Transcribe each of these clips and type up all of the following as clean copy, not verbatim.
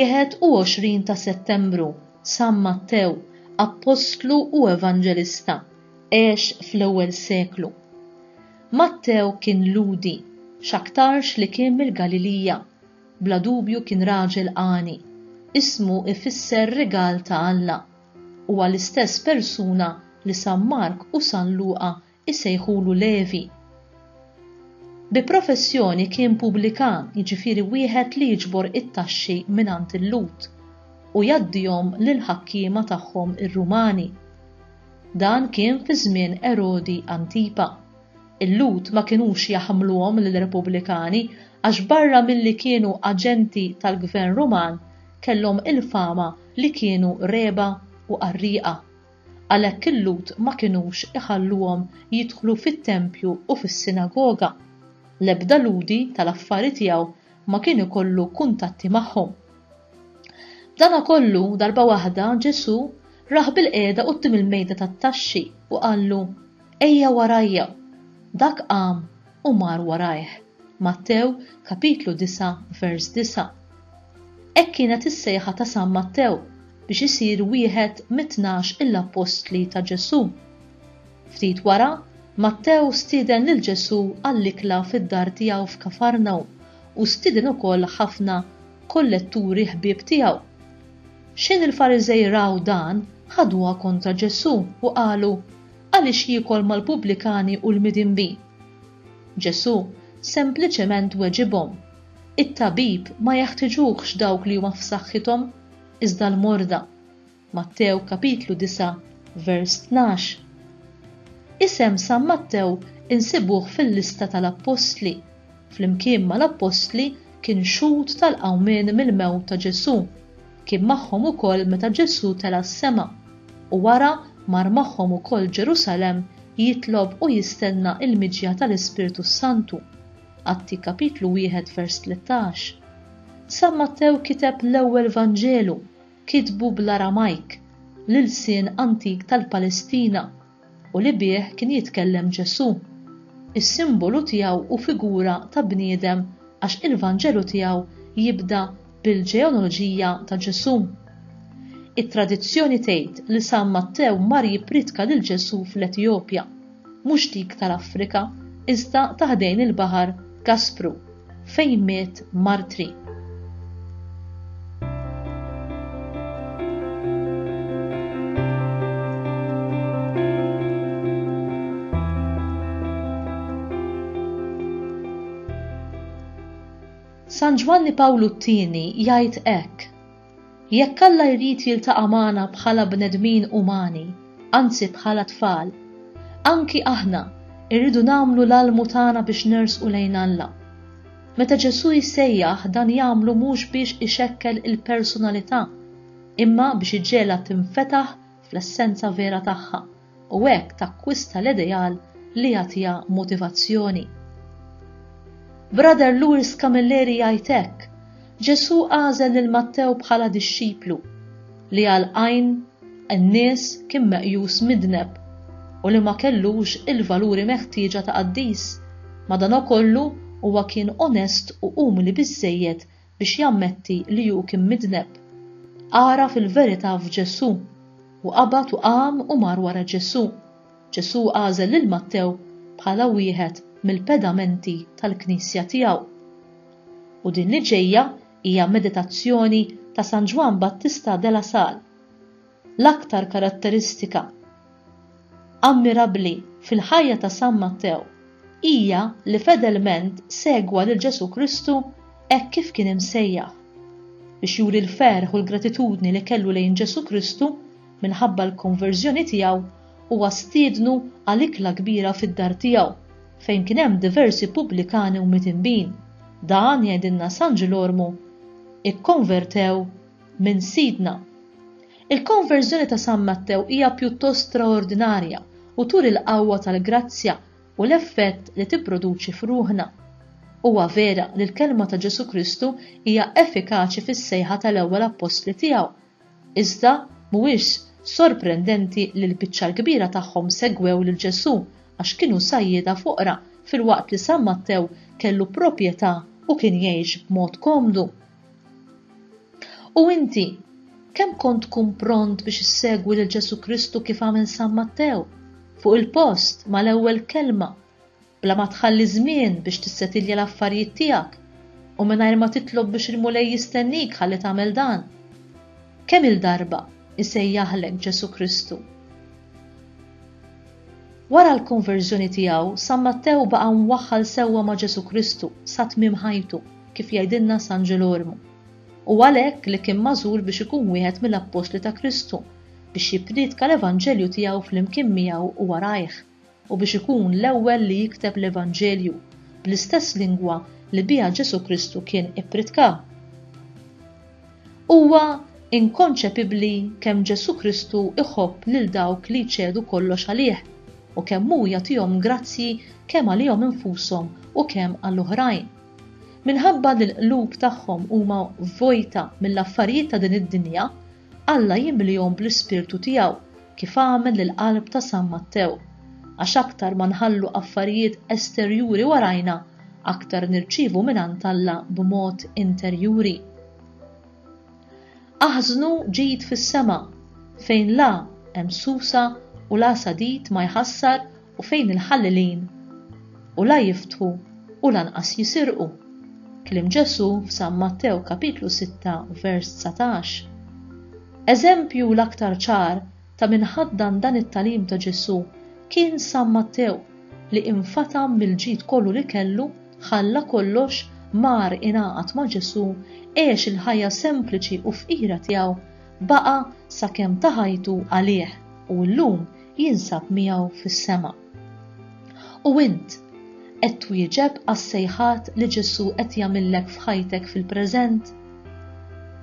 21 ta' Settembru, San Mattew, Apostlu u Evanġelista, għex fl-ewwel seklu. Mattew kien ludi, x'aktarx li kien mill-Galilija, bla dubju kien raġel qani, ismu ifisser rigal ta' Alla, huwa l-istess persuna li San Mark u San Luqa isejħulu Levi. Bi professjoni kien pubblikan, jiġifieri wieħed li jiġbor it-taxxi mingħand il-lut u jaddihom lil ħakkiema tagħhom ir-Rumani. Dan kien fi żmien Erodi Antipa. Il-lut ma kinux jaħmluhom lill-Repubblikani għax barra milli kienu aġenti tal-Gvern Ruman kellhom il-fama li kienu reba u qarrieqa. Għalhekk il-lut ma kinux iħalluhom jidħlu fit-tempju u fis-sinagoga. L-ebda ludi tal-affari tiegħu ma kien ikollu kuntatti magħhom. Dana kollu darba waħda Ġesu raħ bil-qiegħda quddiem il-mejda tat-taxxi u qallu: "Ejja warajja." Dak qam u mar warajh. Mattew kapitlu 9 vers 9. Hekk kienet is-sejħa ta' San Mattew biex isir wieħed mit-12 il-apostli ta' Ġesu. Ftit wara, Mattew stieden lil Ġesu għall-ikla fid-dar tiegħu f'Kafarnaum u stieden ukoll ħafna kolletturi ħbieb tiegħu. X'in il-Fariżej raw dan ħaduha kontra Ġesu u qalu: "Għaliex jiekol mal-Pubblikani u l-midinbi?" Ġesu sempliċement weġibhom: "It-tabib ma jeħtieġuhx dawk li huma f'saħħithom, iżda l-morda." Mattew kapitlu 9 vers 12. Isem San Mattew insibuh fil-lista tal-Apostli. Flimkien mal-Apostli kien xhud tal-qawmien mill-mewt ta' Ġesu. Kien magħhom ukoll meta Ġesu tela s-sema u wara mar magħhom ukoll Ġerusalemm jitlob u jistenna il-miġja tal-Ispiritu Santu. Atti kapitlu 1 vers 13. San Mattew kiteb l-ewwel Vanġelu, kitbu bl-Aramajk, l-ilsien antik tal-Palestina, u li bih kien jitkellem Ġesu. Is-simbolu tiegħu u figura ta' bniedem għax il-Vanġelu tiegħu jibda bil-ġeoloġija ta' Ġesu. It-tradizzjoni tgħid li San Mattew mar jippridka lil Ġesu fl-Etjopja, mhux dik tal-Afrika, iżda ta' ħdejn il-baħar Gaspru, fejn miet martri. San Ġwanni Pawlu II jgħid hekk: "Jekk Alla jrid jiltaqa' magħna bħala bnedmin umani, anzi bħala tfal, anki aħna irridu nagħmlu l-almu tagħna biex nersqu lejn Alla." Meta Ġesu jsejjaħ dan jagħmlu mhux biex ixekkel il-personalità, imma biex iġġielha tinfetaħ fl-essenza vera tagħha u hekk takkwista l-ideal li jagħtiha motivazzjoni. Brother Louis Camilleri jgħid hekk: Ġesu għażel lil Mattew bħala dixxiplu li għal għajn in-nies kien meqjus midneb u li ma kellux il-valuri meħtieġa ta' qaddis, madankollu huwa kien onest u umli biżżejjed biex jammetti li hu kien midneb. Ara fil-verità f'Ġesu u qabad u qam u mar wara Ġesu. Ġesu għażel lil Mattew bħala wieħed mill-pedamenti tal-Knisja tiegħu. U din li ġejja hija meditazzjoni ta' San Ġwan Battista della Sal. L-aktar karatteristika ammirabbli fil-ħajja ta' San Mattew hija li fedelment segwa lil Ġesu Kristu hekk kif kien imsejjaħ. Biex juri l-ferħ u l-gratitudni li kellu lejn Ġesu Kristu minħabba l-konverżjoni tiegħu huwa stiednu għal ikla kbira fid-dar tiegħu fejn kien hemm diversi Pubblikani u mitinbin. Dan jgħidilna San Ġilormu: ikkonvertew minn sidna. Il-konverżjoni ta' San Mattew hija pjuttost straordinarja u turi l-qawwa tal-grazzja u l-effett li tipproduċi f'ruħna. Huwa vera li l-kelma ta' Ġesu Kristu hija effikaċi fis-sejħa tal-ewwel apostli tiegħu. Iżda mhuwiex sorprendenti li l-biċċa l-kbira tagħhom segwew lil Ġesu għax kienu sajjieda foqra fil-waqt li San Mattew kellu proprjetà u kien jgħix b'mod komdu. U inti, kemm kont tkun pront biex issegwi lil Ġesu Kristu kif għamel San Mattew, fuq il-post mal-ewwel kelma, bla ma tħalli żmien biex tissetilja l-affarijiet tiegħek u mingħajr ma titlob biex il-mulej jistennik ħalli tagħmel dan. Kemm il-darba isejjaħlek Ġesu Kristu? Wara l-konverżjoni tiegħu, San Mattew baqa' mwaħħal sewwa ma' Ġesu Kristu sa tmiem ħajtu kif jgħidilna San Ġelormu. U għalhekk li kien magħżul biex ikun wieħed mill-Apostli ta' Kristu biex jippredika l-Evanġelju tiegħu flimkien miegħu u warajh u biex ikun l-ewwel li jikteb l-Evanġelju bl-istess lingwa li biha Ġesu Kristu kien ippredika. Huwa inkonċepibbli kemm Ġesu Kristu iħobb lil dawk li jċedu kollox għalih u kemm hu jagħtihom grazzi kemm għalihom infushom u kemm għall-oħrajn. Minħabba li l-qlub tagħhom huma vojta mill-affarijiet ta' din id-dinja, Alla jimlihom bl-Ispirtu tiegħu kif għamel lill-qalb ta' San Mattew, għax aktar ma nħallu affarijiet esterjuri warajna, aktar nirċievu mingħand Alla b'mod interjuri. Aħżnu ġid fis-sema fejn la hemm susa u la sadit ma jħassar u fejn il-ħallilin u la jiftħu u lanqas jisirqu. Kliem Ġesu f'San Mattew kapitlu 6 vers 19. Eżempju l-aktar ċar ta' min ħaddan dan it-talim ta' Ġesu kien San Mattew li infatam mill-ġid kollu li kellu, ħalla kollox, mar ingħaqad ma' Ġesu, għex il-ħajja sempliċi u fqira tiegħu baqa' sakemm ta' ħajtu għalih u llum jinsab miegħu fis-sema. U int qed twieġeb għas-sejħat li Ġesu qed jagħmilek f'ħajtek fil-preżent?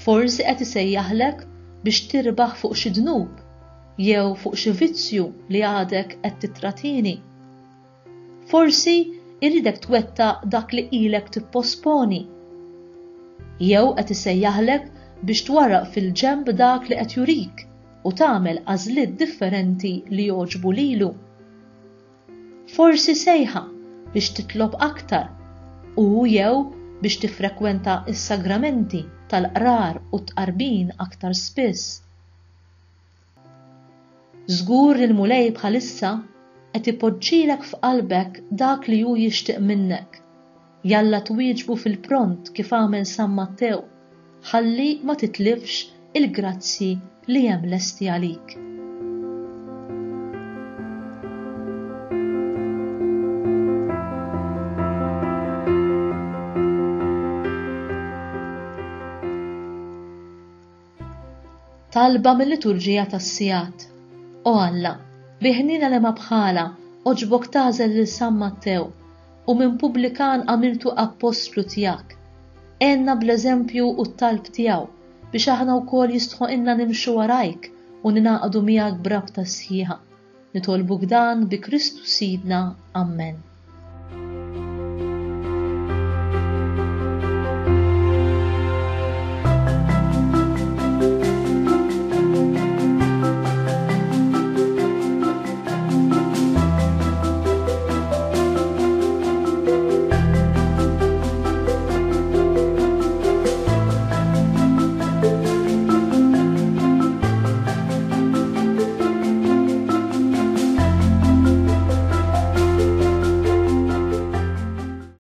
Forsi qed isejjaħlek biex tirbaħ fuq xi dnub jew fuq xi vizzju li għadek qed titratini. Forsi iridek twettaq dak li ilek tipposponi. Jew qed isejjaħlek biex twarraq fil-ġenb dak li qed jurik u tagħmel għażliet differenti li jogħġbu lilu. Forsi sejħa biex titlob aktar u jew biex tifrekwenta is-sagramenti tal-qrar u tqarbin aktar spiss. Żgur li l-mulej bħalissa qed ipoġġilek f'qalbek dak li hu jixtieq minnek. Jalla twieġbu fil-pront kif għamel San Mattew, ħalli ma titlifx il-grazzi li hemm lesti għalik. Talba mill-liturġija tas-sigħat. O Alla, biħnina li ma bħala oġbok tażel lil San Mattew u minn pubblikan għamiltu apostlu tiegħek. Għenna bl-eżempju u t-talb tiegħu biex aħna wkoll jistħoqilna nimxu warajk u ninaqdu miegħek brabta sħiħa. Nitolbuk dan bi Kristu Sidna. Amen.